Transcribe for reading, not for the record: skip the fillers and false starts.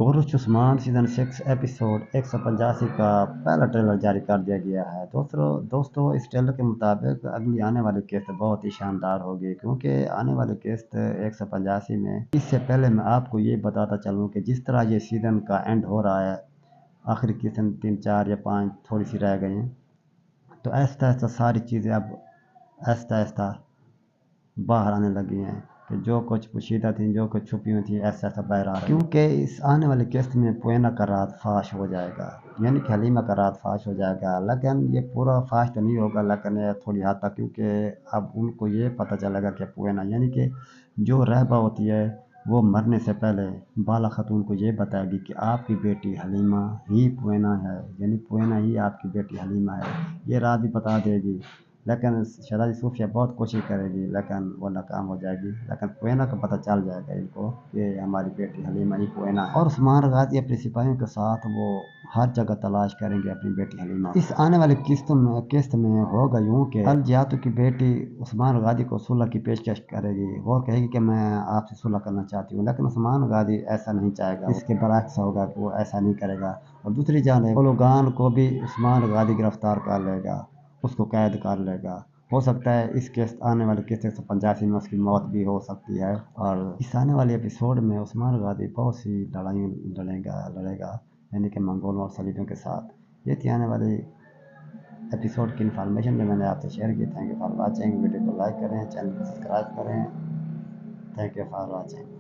Coarse Usman season 6 episode 185 का पहला trailer जारी कर दिया गया है। दोस्तों इस ट्रेलर के मुताबिक अगली आने वाली किस्त बहुत ही शानदार होगी, क्योंकि आने वाली किस्त 185 में इससे पहले मैं आपको ये बताता चलूँ कि जिस तरह ये सीज़न का एंड हो रहा है, आखिरी किस्त 3 4 या 5 थोड़ी सी रह गई हैं, तो आहिस्ता आहिस्ता सारी चीज़ें अब आहिस्ता आहिस्ता बाहर आने लगी हैं कि जो कुछ पोशीदा थी, जो कुछ छुपी हुई थी, ऐसा ऐसा बाहर आ रहा है। क्योंकि इस आने वाली किस्त में पोएना का रात फाश हो जाएगा, यानी कि हलीमा का रात फाश हो जाएगा। लेकिन ये पूरा फाश तो नहीं होगा, लेकिन ये थोड़ी हद तक, क्योंकि अब उनको ये पता चलेगा कि पोएना यानी कि जो रहबा होती है वो मरने से पहले बाला खातून को ये बताएगी कि आपकी बेटी हलीमा ही पोएना है, यानी पोएना ही आपकी बेटी हलीमा है। ये रात भी बता देगी, लेकिन शहज़ादी सूफिया बहुत कोशिश करेगी, लेकिन वो नाकाम हो जाएगी। लेकिन पोएना को पता चल जाएगा इनको कि हमारी बेटी हलीमा ही पोएना है। और उस्मान गाजी अपने सिपाहियों के साथ वो हर जगह तलाश करेंगे अपनी बेटी हलीमा। इस आने वाली किस्त में होगा यूँ कि अल जियातो की बेटी उस्मान गाजी को सुलह की पेशकश करेगी और कहेगी कि मैं आपसे सुलह करना चाहती हूँ, लेकिन उस्मान गाजी ऐसा नहीं चाहेगा, इसके बरक्स होगा कि वो ऐसा नहीं करेगा। और दूसरी जानिब ओलोगान को भी उस्मान गाजी गिरफ्तार कर लेगा, उसको कैद कर लेगा। हो सकता है इस किस्त आने वाली किस्त 185 में उसकी मौत भी हो सकती है। और इस आने वाले एपिसोड में उस्मान गाजी बहुत सी लड़ाई लड़ेगा, यानी कि मंगोलों और सलीबियों के साथ। ये थी आने वाली एपिसोड की इन्फॉर्मेशन जो मैंने आपसे शेयर की। Thank you for watching. Video को लाइक करें, चैनल को सब्सक्राइब करें। Thank you for watching.